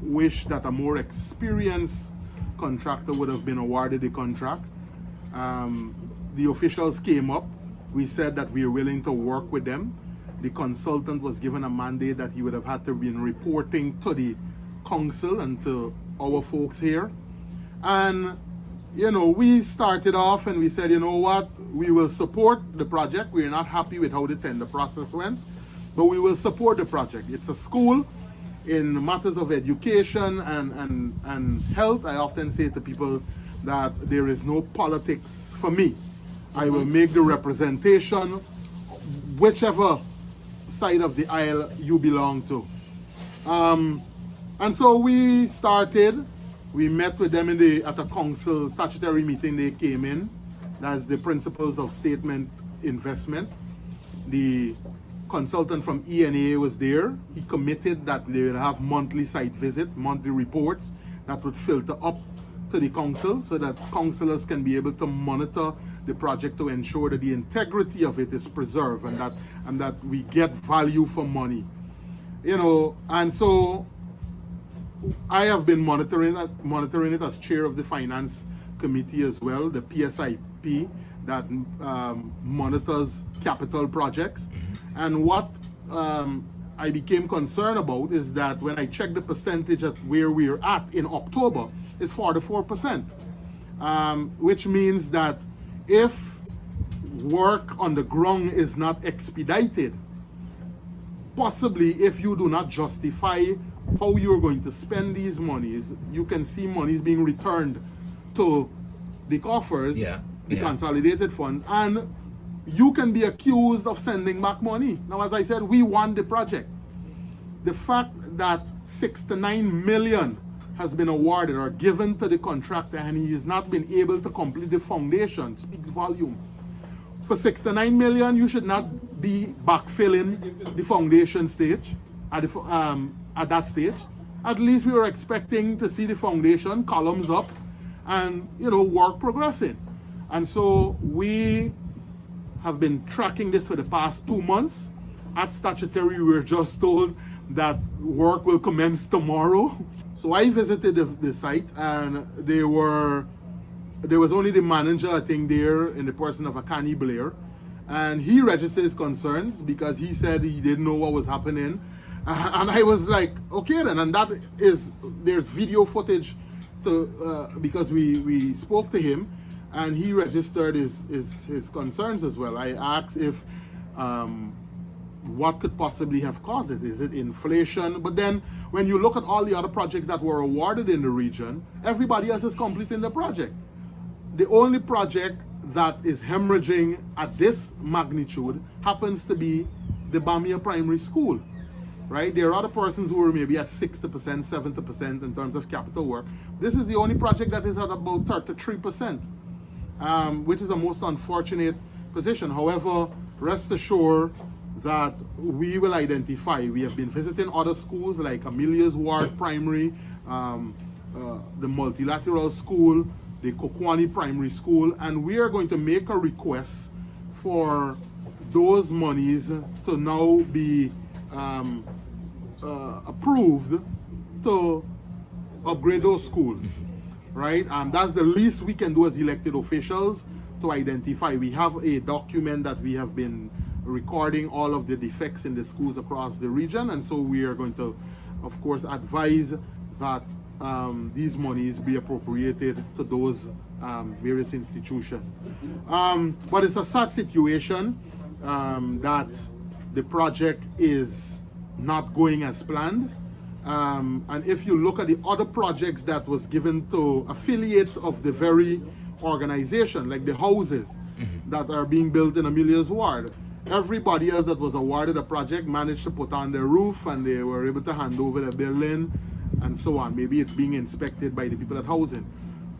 wished that a more experienced contractor would have been awarded the contract. The officials came up. We said that we are willing to work with them. The consultant was given a mandate that he would have had to be reporting to the council and to our folks here. And we started off and we said, what, we will support the project. We're not happy with how the tender process went, but we will support the project. It's a school in matters of education and health. I often say to people that there is no politics for me. I will make the representation whichever side of the aisle you belong to. And so we started. We met with them at a council statutory meeting. They came in. That's the principles of statement investment. The consultant from ENA was there. He committed that they will have monthly site visit, monthly reports that would filter up to the council so that councillors can be able to monitor the project to ensure that the integrity of it is preserved and that we get value for money. And so I have been monitoring it as chair of the finance committee as well, the PSIP that monitors capital projects. And what I became concerned about is that when I checked the percentage at where we're at in October, it's 44%, which means that if work on the ground is not expedited, possibly if you do not justify how you're going to spend these monies, you can see monies being returned to the coffers, the consolidated fund, and you can be accused of sending back money. Now, as I said, we won the project. The fact that 69 million has been awarded or given to the contractor and he has not been able to complete the foundation speaks volume. For 69 million, you should not be backfilling the foundation stage at that stage. At least we were expecting to see the foundation columns up and, you know, work progressing. And so we have been tracking this for the past 2 months. At statutory, we were just told that work will commence tomorrow. So I visited the site, and there was only the manager, I think, there in the person of Akani Blair, and he registered his concerns because he said he didn't know what was happening. And I was like, okay then, and there's video footage because we spoke to him, and he registered his concerns as well. I asked if what could possibly have caused it. Is it inflation? But then when you look at all the other projects that were awarded in the region, everybody else is completing the project. The only project that is hemorrhaging at this magnitude happens to be the Bamia Primary School, right? There are other persons who are maybe at 60%, 70% in terms of capital work. This is the only project that is at about 33%, which is a most unfortunate position. However, rest assured that we will identify. We have been visiting other schools like Amelia's Ward Primary, the Multilateral School, the Kokwani Primary School, and we are going to make a request for those monies to now be approved to upgrade those schools, right? That's the least we can do as elected officials to identify. We have a document that we have been recording all of the defects in the schools across the region, and so we are going to, of course, advise that these monies be appropriated to those various institutions. But it's a sad situation that the project is not going as planned. And if you look at the other projects that was given to affiliates of the very organization, like the houses that are being built in Amelia's Ward, everybody else that was awarded a project managed to put on their roof and they were able to hand over the building and so on. Maybe it's being inspected by the people at housing.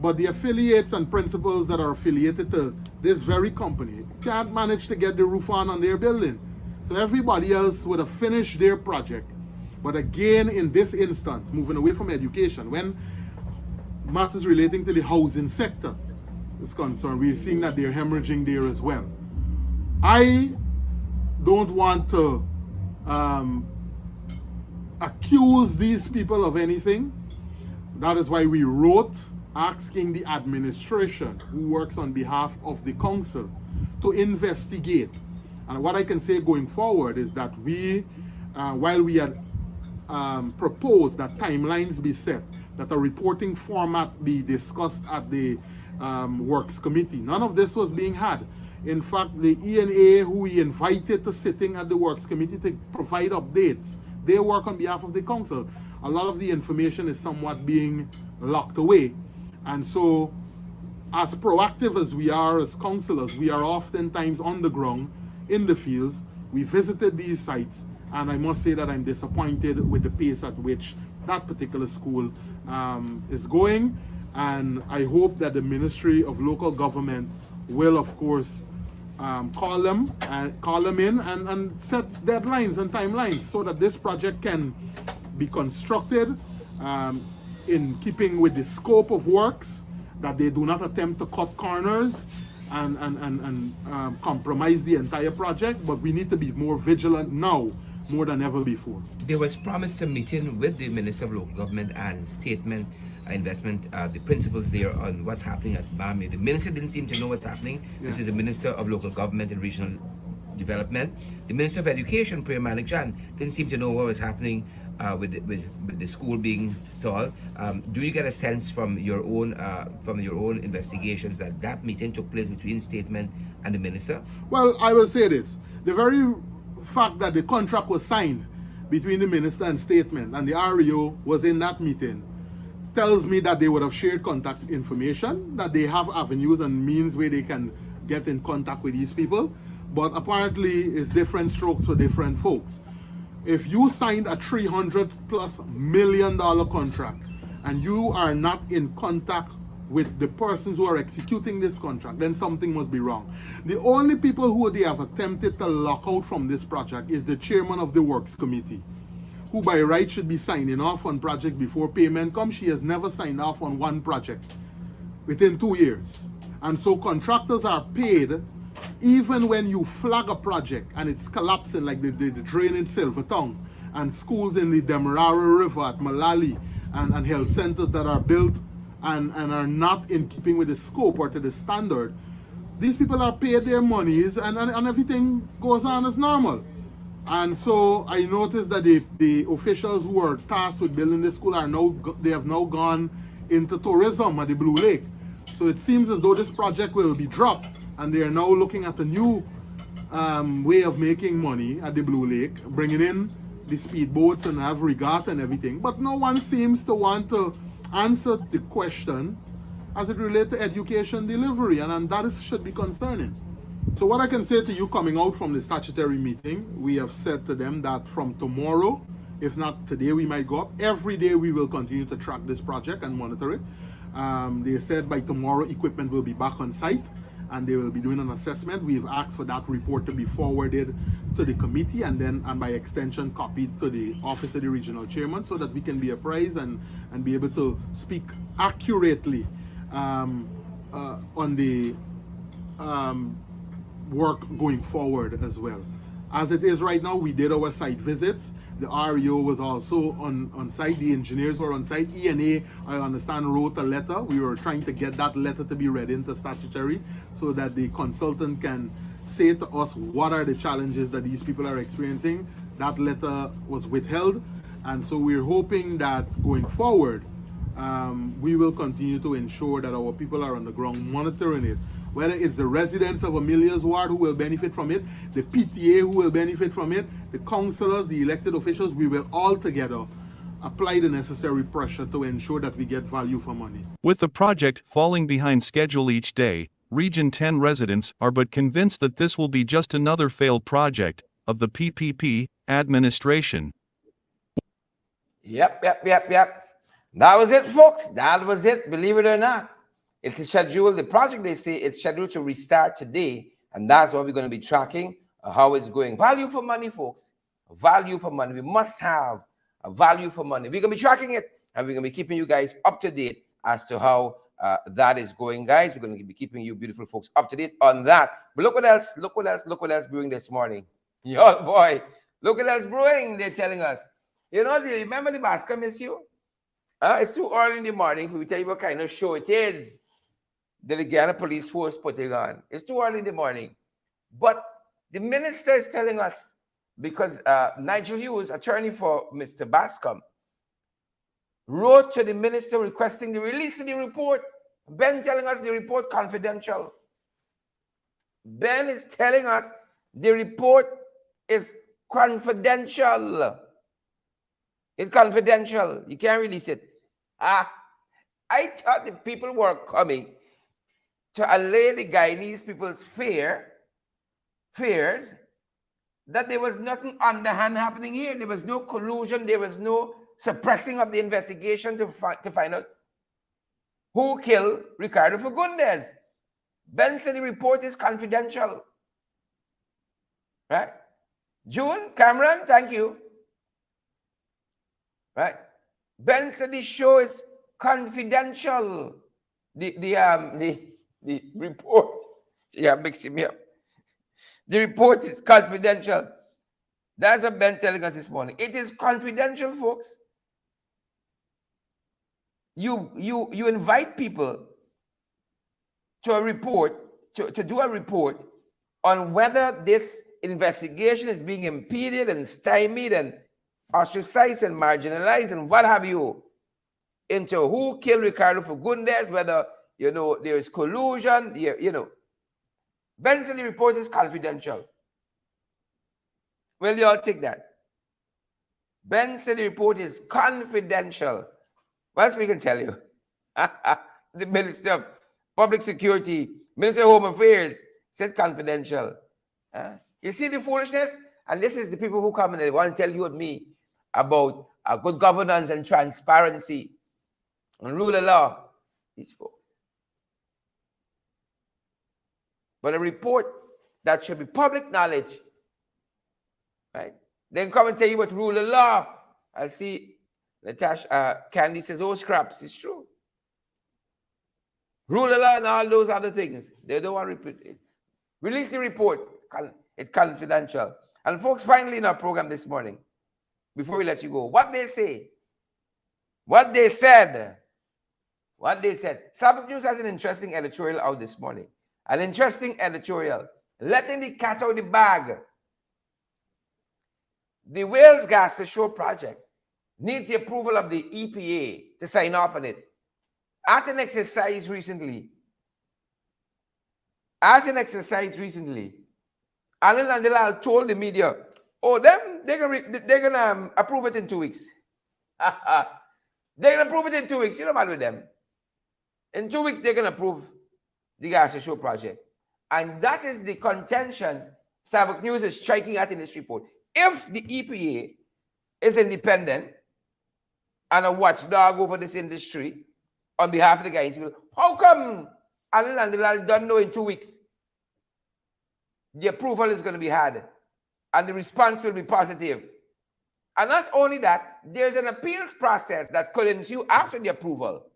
But the affiliates and principals that are affiliated to this very company can't manage to get the roof on their building. So everybody else would have finished their project. But again, in this instance, moving away from education, when matters relating to the housing sector is concerned, we're seeing that they're hemorrhaging there as well. I don't want to accuse these people of anything. That is why we wrote asking the administration who works on behalf of the council to investigate. And what I can say going forward is that we, while we had proposed that timelines be set, that a reporting format be discussed at the Works Committee, none of this was being had. In fact, the ENA, who we invited to sitting at the Works Committee to provide updates, they work on behalf of the council. A lot of the information is somewhat being locked away. And so, as proactive as we are as councillors, we are oftentimes on the ground, in the fields. We visited these sites, and I must say that I'm disappointed with the pace at which that particular school is going. And I hope that the Ministry of Local Government will, of course, call them in and set deadlines and timelines so that this project can be constructed in keeping with the scope of works, that they do not attempt to cut corners and compromise the entire project. But we need to be more vigilant now, more than ever before. There was promised a meeting with the Minister of Local Government and Statement Investment, the principals there on what's happening at Bamia. The minister didn't seem to know what's happening. Yeah. This is the Minister of Local Government and Regional Development. The Minister of Education, Priya Malik Jan, didn't seem to know what was happening with the school being solved. Do you get a sense from your own investigations that that meeting took place between Statement and the minister? Well, I will say this: the very fact that the contract was signed between the minister and statement, and the REO was in that meeting, tells me that they would have shared contact information, that they have avenues and means where they can get in contact with these people, but apparently it's different strokes for different folks. If you signed a $300+ million contract and you are not in contact with the persons who are executing this contract, then something must be wrong. The only people who they have attempted to lock out from this project is the chairman of the Works Committee, who by right should be signing off on projects before payment comes. She has never signed off on one project within 2 years. And so contractors are paid even when you flag a project and it's collapsing, like the drain in Silvertongue and schools in the Demerara River at Malali and health centers that are built and are not in keeping with the scope or to the standard. These people are paid their monies and everything goes on as normal. And so I noticed that the officials who are tasked with building this school they have now gone into tourism at the Blue Lake. So it seems as though this project will be dropped, and they are now looking at a new way of making money at the Blue Lake, bringing in the speedboats and have regatta and everything. But no one seems to want to answer the question as it relates to education delivery, and that should be concerning. So what I can say to you coming out from the statutory meeting, we have said to them that from tomorrow, if not today, we might go up. Every day we will continue to track this project and monitor it. They said by tomorrow equipment will be back on site and they will be doing an assessment. We've asked for that report to be forwarded to the committee and by extension copied to the office of the regional chairman, so that we can be apprised and be able to speak accurately on the work going forward as well. As it is right now, we did our site visits. The REO was also on site. The engineers were on site. ENA, I understand, wrote a letter. We were trying to get that letter to be read into statutory so that the consultant can say to us what are the challenges that these people are experiencing. That letter was withheld. And so we're hoping that going forward, we will continue to ensure that our people are on the ground monitoring it. Whether it's the residents of Amelia's ward who will benefit from it, the PTA who will benefit from it, the councillors, the elected officials, we will all together apply the necessary pressure to ensure that we get value for money. With the project falling behind schedule each day, Region 10 residents are but convinced that this will be just another failed project of the PPP administration. Yep. That was it, folks. That was it. Believe it or not. It's scheduled. The project, they say, it's scheduled to restart today. And that's what we're going to be tracking, how it's going. Value for money, folks. Value for money. We must have a value for money. We're going to be tracking it. And we're going to be keeping you guys up to date as to how that is going, guys. We're going to be keeping you beautiful folks up to date on that. But look what else. Look what else brewing this morning. Yo, boy. Look what else brewing, they're telling us. You know, remember the Bascom issue? It's too early in the morning for me to tell you what kind of show it is that the Ghana Police Force putting on. It's too early in the morning. But the minister is telling us, because Nigel Hughes, attorney for Mr. Bascom, wrote to the minister requesting the release of the report. Ben telling us the report confidential. Ben is telling us the report is confidential. It's confidential. You can't release it. I thought the people were coming to allay the Guyanese people's fears that there was nothing underhand happening here. There was no collusion. There was no suppressing of the investigation to find out who killed Ricardo Fagundes. Ben said the report is confidential. Right? June, Cameron, thank you. Right? Ben said the show is confidential. The report. Yeah, mixing me up. The report is confidential. That's what Ben telling us this morning. It is confidential, folks. You invite people to a report, to do a report on whether this investigation is being impeded and stymied and ostracized and marginalized and what have you, into who killed Ricardo Fagundes, whether, you know, there is collusion, you know. Ben said the report is confidential. Well, you all take that. Ben said the report is confidential. What else we can tell you? The Minister of Public Security, Minister of Home Affairs said confidential. You see the foolishness? And this is the people who come and they want to tell you and me about good governance and transparency and rule of law. These folks. But a report that should be public knowledge, right? Then come and tell you what rule of law. I see Natasha, Candy says, oh, scraps. It's true. Rule of law and all those other things. They don't want to repeat it. Release the report. It's confidential. And folks, finally in our program this morning, before we let you go, what they say, what they said. Sabbath News has an interesting editorial out this morning. An interesting editorial. Letting the cat out of the bag. The Wales Gas to Shore project needs the approval of the EPA to sign off on it. At an exercise recently, Alan and Delal told the media, oh, they're gonna approve it in 2 weeks. They're gonna approve it in 2 weeks. You don't matter with them. In 2 weeks, they're gonna approve the Gas to Shore project. And that is the contention Sabbath News is striking at in this report. If the EPA is independent and a watchdog over this industry on behalf of the guys, how come Alan and Delal don't know in 2 weeks the approval is going to be had and the response will be positive? And not only that, there's an appeals process that could ensue after the approval.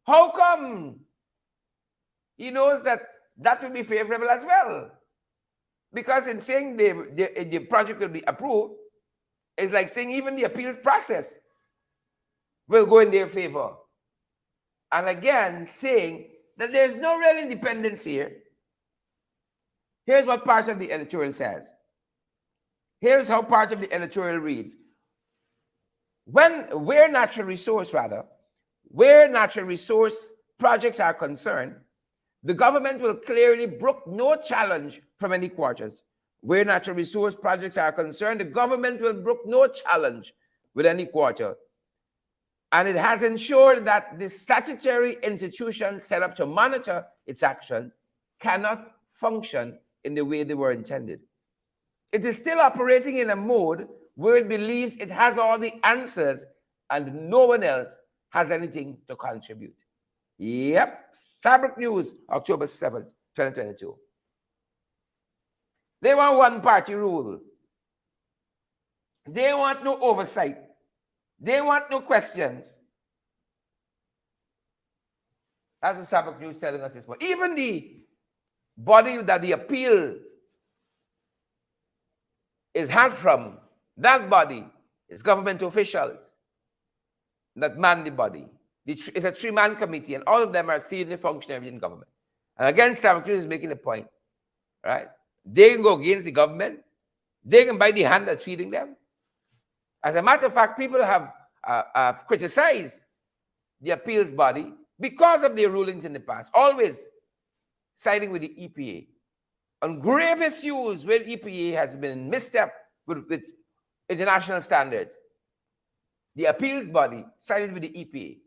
How come he knows that that will be favorable as well? Because in saying the project will be approved, it's like saying even the appeals process will go in their favor. And again, saying that there's no real independence here. Here's what part of the editorial says. Here's how part of the editorial reads. Where natural resource projects are concerned, the government will clearly brook no challenge from any quarters. Where natural resource projects are concerned, the government will brook no challenge with any quarter. And it has ensured that the statutory institutions set up to monitor its actions cannot function in the way they were intended. It is still operating in a mode where it believes it has all the answers and no one else has anything to contribute. Yep, Sabbath News, October 7th, 2022. They want one-party rule. They want no oversight. They want no questions. That's what Sabbath News is telling us this morning. Even the body that the appeal is had from, that body is government officials that man the body. It's a three-man committee, and all of them are senior functionaries in government. And again, Sabbath News is making a point, right? They can go against the government. They can bite the hand that's feeding them. As a matter of fact, people have criticized the appeals body because of their rulings in the past, always siding with the EPA. On grave issues where EPA has been in misstep with international standards, the appeals body sided with the EPA.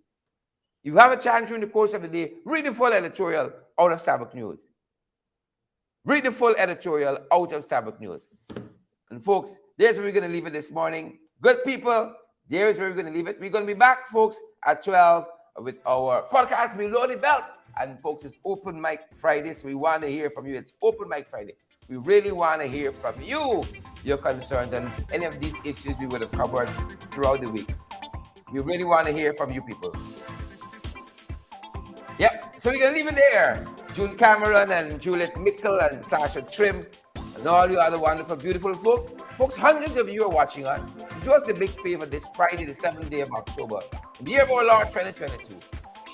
You have a chance during the course of the day, read the full editorial out of Sabbath News. Read the full editorial out of Sabbath News. And folks, there's where we're going to leave it this morning. Good people, there's where we're going to leave it. We're going to be back, folks, at 12 with our podcast, Below the Belt. And folks, it's Open Mic Friday, so we want to hear from you. It's Open Mic Friday. We really want to hear from you, your concerns, and any of these issues we would have covered throughout the week. We really want to hear from you people. Yep, so we're going to leave it there. June Cameron and Juliet Mickle and Sasha Trim and all you other wonderful, beautiful folks. Folks, hundreds of you are watching us. Do us a big favor this Friday, the 7th day of October, in the year of our Lord 2022.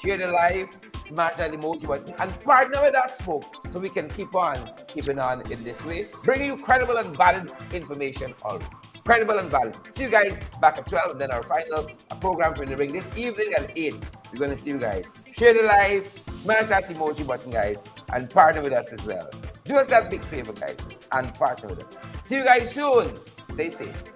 Share the live, smash that emoji button, and partner with us, folks, so we can keep on keeping on in this way, bringing you credible and valid information always. Credible and valid. See you guys back at 12, and then our final program for the ring this evening at 8. We're going to see you guys. Share the live, smash that emoji button, guys, and partner with us as well. Do us that big favor, guys, and partner with us. See you guys soon. Stay safe.